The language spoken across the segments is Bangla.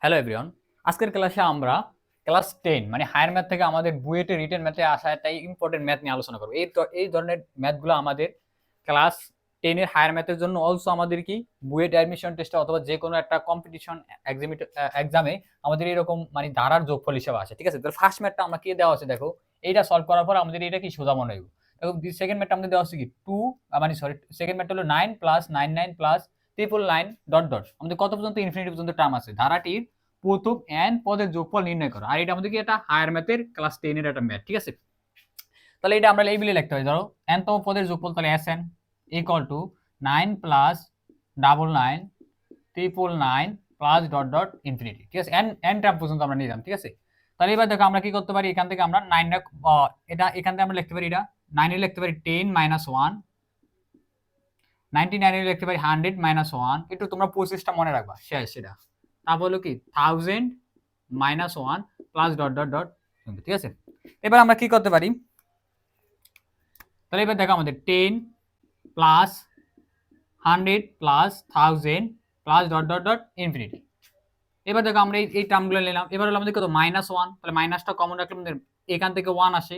হ্যালো এভরিওয়ান, আজকের ক্লাসে আমরা ক্লাস 10 মানে হায়ার ম্যাথ থেকে আমাদের বুয়েটে রিটেন ম্যাথে আসা একটা ইম্পর্টেন্ট ম্যাথ নিয়ে আলোচনা করব। এই ধরনের ম্যাথগুলো আমাদের ক্লাস 10 এর হায়ার ম্যাথের জন্য অলসো আমাদের কি বুয়েট অ্যাডমিশন টেস্টে অথবা যে কোনো একটা কম্পিটিশন এক্সামে আমাদের এরকম মানে ধারার যোগফল হিসেবে আসে। ঠিক আছে, তো ফার্স্ট ম্যাথটা আমরা কি দেওয়া আছে দেখো, এইটা সলভ করার পর আমাদের এটা কি সোজা মনে হইব। দেখো সেকেন্ড ম্যাথটা আমাদের দেওয়া আছে কি 2 মানে সরি সেকেন্ড ম্যাথটা হলো 9 প্লাস 99 প্লাস 999 ডট ডট আমাদের কত পর্যন্ত ইনফিনিটি পর্যন্ত টার্ম আছে ধারাটির প্রথম n পদের যোগফল নির্ণয় করো। আর এটা আমাদের কি এটা হায়ার ম্যাথের ক্লাস 10 এর একটা ম্যাথ। ঠিক আছে, তাহলে এটা আমরা এইভাবে লিখতে হয়, ধরো n তম পদের যোগফল তাহলে sn equal to 9 plus 99 999 plus dot dot infinity. ঠিক আছে, n টার্ম পর্যন্ত আমরা নিলাম। ঠিক আছে, তাহলে এবার দেখো আমরা কি করতে পারি, এখান থেকে আমরা 9 এটা এখান থেকে আমরা লিখতে পারি, এটা 9 এর লিখতে পারি 10 মাইনাস 1, 99 এর লিখতে পারি 100 মাইনাস 1। একটু তোমরা প্রসেসটা মনে রাখবা, শেষ সেটা। তারপর হলো কি 1000 minus 1 plus dot dot dot. ঠিক আছে, এবার আমরা কি করতে পারি, তাহলে এবার দেখো আমাদের 10 plus 100 plus 1000 plus dot dot dot infinity. এবার দেখো আমরা এই টার্মগুলো নিলাম। এবার হলো আমাদের কত মাইনাস 1, তাহলে মাইনাসটা কমন রাখলে আমাদের এখান থেকে 1 আসে,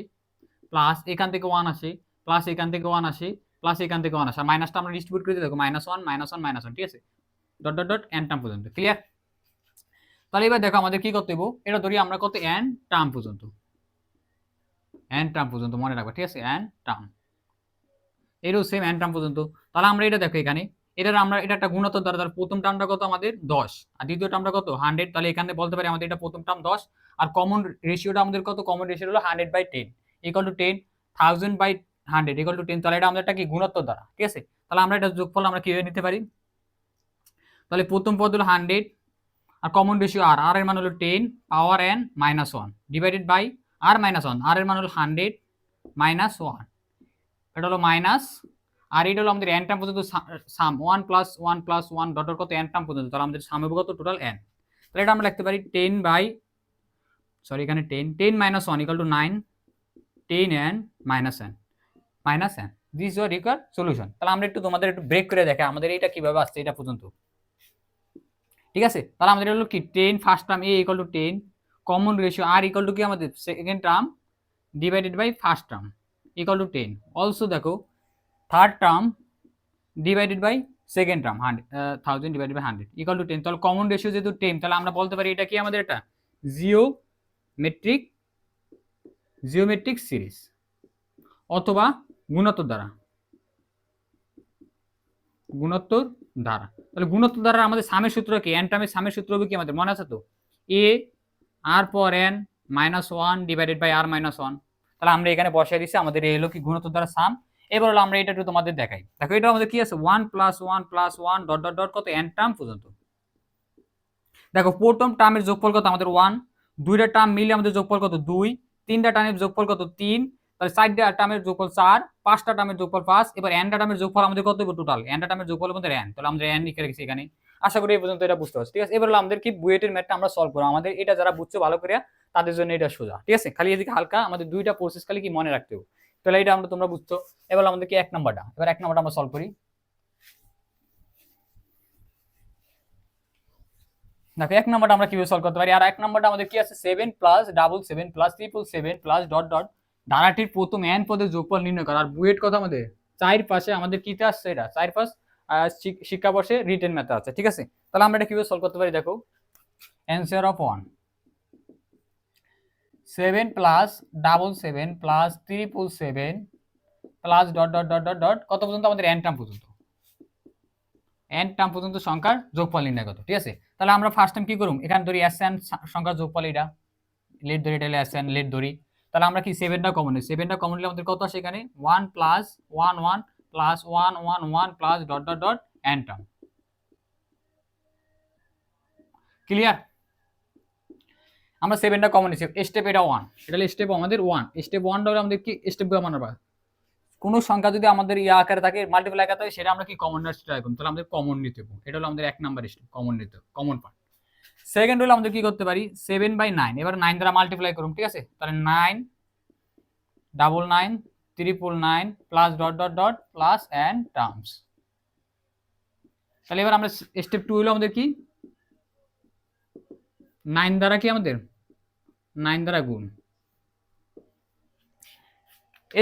প্লাস এখান থেকে 1 আসে, প্লাস এখান থেকে 1 আসে, প্লাস এখান থেকে 1 আসে। আর মাইনাসটা আমরা ডিস্ট্রিবিউট করে দেখো মাইনাস 1 মাইনাস 1 মাইনাস 1। ঠিক আছে, dot dot dot N term পর্যন্ত। ক্লিয়ার? তাহলে এবার দেখো আমাদের কি করতে হবে, এটা ধরি আমরা কত এন টার্ম পর্যন্ত, এন টার্ম পর্যন্ত মনে রাখবা। ঠিক আছে, এন টার্ম, এরও সেম এন টার্ম পর্যন্ত। তাহলে আমরা এটা দেখো এখানে এটার আমরা এটা একটা গুণোত্তর দ্বারা, তার প্রথম টার্মটা কত আমাদের 10 আর দ্বিতীয় টার্মটা কত 100। তাহলে এখানে বলতে পারি আমাদের এটা প্রথম টার্ম 10 আর কমন রেশিওটা আমাদের কত, কমন রেশিও হলো 100/10 ইকুয়াল টু 10, 1000/100 ইকুয়াল টু 10। তাহলে এটা আমাদের একটা কি গুণোত্তর দ্বারা। ঠিক আছে, তাহলে আমরা এটা যোগফল আমরা কিভাবে নিতে পারি, তাহলে প্রথম পদ হলো 100 আর কমন রেশিও আর আর এর মান হলো 10 power n minus 1 divided by r minus 1, আর এর মান হলো 100 মাইনাস 1, এটা হলো মাইনাস, আর এটা হলো আমাদের n টার্ম পর্যন্ত সাম 1 প্লাস 1 প্লাস 1 ডট ডট কত n টার্ম পর্যন্ত। তাহলে আমাদের সাম হবে কত টোটাল n। তাহলে এটা আমরা লিখতে পারি 10 বাই সরি এখানে 10 minus 1 equal to 9, 10n minus n minus n। This is equal solution. তাহলে আমরা একটু তোমাদের একটু ব্রেক করে দেখে আমাদের এটা কিভাবে আসছে এটা পর্যন্ত। ঠিক আছে, তাহলে আমাদের হলো কি 10 first term a equal to 10, common ratio r equal to কি আমাদের second term divided by first term equal to 10। Also দেখো third term divided by second term 1000 divided by 100 equal to 10। তাহলে কমন রেশিও যেহেতু 10, তাহলে আমরা বলতে পারি এটা কি আমাদের এটা জিওমেট্রিক সিরিজ অথবা গুণোত্তর দ্বারা, গুণোত্তর দ্বারা। তাহলে গুণোত্তর দ্বারা আমাদের সামের সূত্র কি, এন টার্মের সামের সূত্র হবে কি আমাদের মনে আছে তো, এ আর পর n minus 1 divided by r minus 1। তাহলে আমরা এখানে বসাই দিচ্ছি আমাদের এই হলো কি গুণোত্তর দ্বারা সাম। এবার হলো আমরা এটা একটু তোমাদের দেখাই, দেখো এটা আমাদের কি আছে 1 plus 1 plus 1 dot dot dot কত এন টার্ম পর্যন্ত। দেখো প্রথম টার্মের যোগফল কত আমাদের 1, দুইটা টার্ম মিলে আমাদের যোগফল কত 2, তিনটা টার্মের যোগফল কত 3, তাহলে 4টা টার্মের যোগফল 4, 5টা টার্মের যোগফল 5। এবার এনটা টার্মের যোগফল আমাদের কত হবে টোটাল, এনটা টার্মের যোগফল আমাদের n। তাহলে আমরা n লিখে রেখেছি এখানে। আশা করি এই পর্যন্ত এটা বুঝতে পারছি। ঠিক আছে, এবার হলো আমাদের কি বুয়েটের ম্যাথটা আমরা সলভ করব। আমাদের এটা যারা বুঝছো ভালো করে তাদের জন্য এটা সোজা। ঠিক আছে, খালি এদিকে হালকা আমাদের দুইটা প্রসেস খালি কি মনে রাখতে হবে। তাহলে এটা আমরা তোমরা বুঝছো। এবার আমাদের কি এক নাম্বারটা, এবার এক নাম্বারটা আমরা সলভ করি। দেখো এক নাম্বারটা আমরা কিভাবে সলভ করতে পারি, আর এক নাম্বারটা আমাদের কি আছে 7 plus 777 plus 777 plus dot dot ধারাটির প্রথম n পদের যোগফল নির্ণয় করা। আর বুয়েট কথা আমাদের চার পাশে আমাদের কিতে আসছে, এটা চার পাশ শিক্ষাবর্ষে রিটেন ম্যাথ আছে। ঠিক আছে, তাহলে আমরা এটা কিভাবে সলভ করতে পারি, দেখো answer of 1 7 plus 777 plus 777 plus dot dot dot dot dot কত পর্যন্ত আমাদের n টার্ম পর্যন্ত, n টার্ম পর্যন্ত সংখ্যার যোগফল নির্ণয় কত। ঠিক আছে, তাহলে আমরা ফার্স্ট টাইম কি করব, এখানে ধরি এস এন সংখ্যার যোগফল, এটা লেট ধরি, এটা এস এন লেট ধরি। তাহলে আমরা কি 7টা কমন নিই, 7টা কমন নিলে আমাদের কত আসে এখানে 1 plus 1 1 plus 1 1 1 plus dot dot dot n term. Clear? আমরা 7টা কমন নিছি, স্টেপ এটা 1, এটা হলো স্টেপ আমাদের 1। স্টেপ 1টা হলো আমাদের কি স্টেপ গুলো মানবা, কোনো সংখ্যা যদি আমাদের ইয়া আকারে থাকে মাল্টিপ্লাই আকারে থাকে সেটা আমরা কি কমন নেওয়ার চেষ্টা করব। তাহলে আমাদের কমন নিতে হবে, এটা হলো আমাদের এক নাম্বার স্টেপ, কমন নিতে হবে, কমন পার্ট। সেকেন্ড হলো আমাদের কি করতে পারি 7/9, এবার 9 দ্বারা মাল্টিপ্লাই করুন। ঠিক আছে, তাহলে 9 99 999 plus dot dot dot plus N terms. তাহলে এবার আমরা স্টেপ 2 হলো আমাদের কি 9 দ্বারা কি আমাদের 9 দ্বারা গুণ।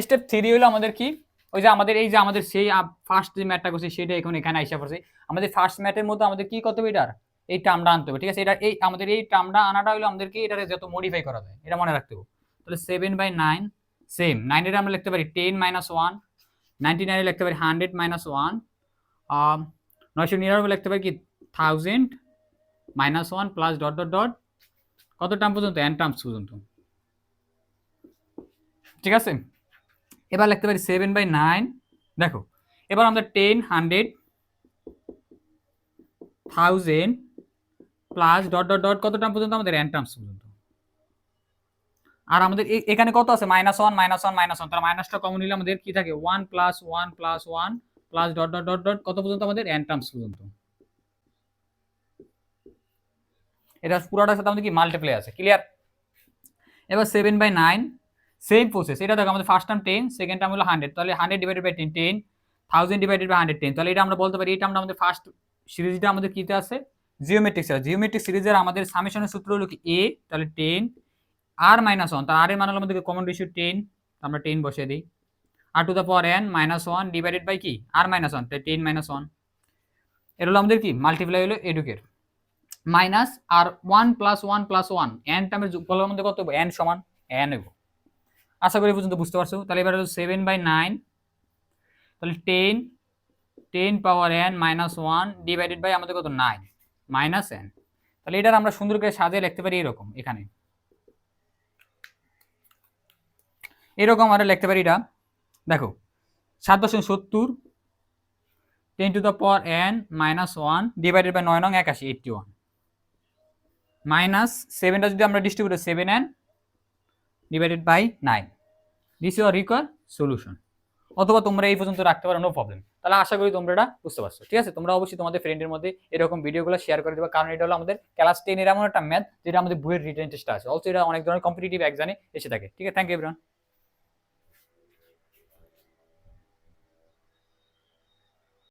স্টেপ 3 হলো আমাদের কি, ওই যে আমাদের এই যে আমাদের সেই ফার্স্ট যে ম্যাথটা করছি সেটা এখন এখানে আইসা পড়ছে। আমাদের ফার্স্ট ম্যাথের মধ্যে আমাদের কি করতে হবে, এটার এই টার্মটা আনতে হবে, ঠিক আছে। এটা এই আমাদের এই টার্মটা আনাটা হলো আমাদেরকে এটারে যত মডিফাই করা যায় এটা মনে রাখতে হবে। তাহলে 7/9 সেম 9 এর আমরা লিখতে পারি 10 - 1, 99 এ লিখতে পারি 100 - 1, 999 লিখতে পারি কি 1000 - 1 প্লাস ডট ডট ডট কত টার্ম পর্যন্ত, n টার্মস পর্যন্ত, ঠিক আছে। এবার লিখতে পারি 7/9, দেখো এবার আমরা 10, 100, 1000 প্লাস ডট ডট ডট কত টার্ম পর্যন্ত, আমাদের n টার্মস পর্যন্ত। আর আমাদের এখানে কত আছে, -1 -1 -1, তাহলে মাইনাসটা কমন নিলে আমাদের কি থাকে 1 + 1 + 1 plus dot dot dot dot কত পর্যন্ত, আমাদের n টার্মস পর্যন্ত। এটা পুরোটার সাথে আমাদের কি মাল্টিপ্লাই আছে, ক্লিয়ার। এবার 7/9 সেম প্রসেস, এটা দেখো আমাদের ফার্স্ট টার্ম 10, সেকেন্ড টার্ম হলো 100, তাহলে 100 ডিভাইডেড বাই 10, 10, 1000 ডিভাইডেড বাই 110, তাহলে এটা আমরা বলতে পারি এই টার্মটা আমাদের ফার্স্ট সিরিজটা আমাদের কিতে আছে, জিওমেট্রিক সিরিজ। জিওমেট্রিক সিরিজের আমাদের সামেশনের সূত্র হলো কি a, তাহলে 10 r - 1, তার r এর মান হলো আমাদের কমন রেশিও 10, আমরা 10 বসিয়ে দিই, r to the power n - 1 divided by কি r - 1, তাই 10 - 1, এটা হলো আমাদের কি মাল্টিপ্লাই হলো এডুকের মাইনাস আর 1 + 1 + 1 n টার্মের যোগফলের মধ্যে কত হবে, n সমান n হবে। আশা করি পর্যন্ত বুঝতে পারছো। তাহলে এবার হলো 7/9, তাহলে 10 পাওয়ার n - 1 ডিভাইডেড বাই আমাদের কত 9 মাইনাস n। তাহলে এটার আমরা সুন্দর করে সাজিয়ে লিখতে পারি এরকম, এখানে এরকম আমরা লিখতে পারি। এটা দেখো 7.70, 10 to the power n - 1 divided by 9 নং 81, 81 মাইনাস 7টা যদি আমরা distribute 7n divided by 9, this is require solution. অথবা তোমরা এই পর্যন্ত রাখতে পারো, নো প্রবলেম। তাহলে আশা করি তোমরা এটা বুঝতে পারছো, ঠিক আছে। তোমরা অবশ্যই তোমাদের ফ্রেন্ডের মধ্যে এরকম ভিডিওগুলো শেয়ার করে দেবে, কারণ এটা হলো আমাদের ক্লাস 10 এর এমন একটা ম্যাথ যেটা আমাদের বইয়ের রিটেন টেস্ট আছে, অলসো এটা অনেক ধরনের কম্পিটিটিভ এক্সামে এসে থাকে, ঠিক আছে। Thank you everyone.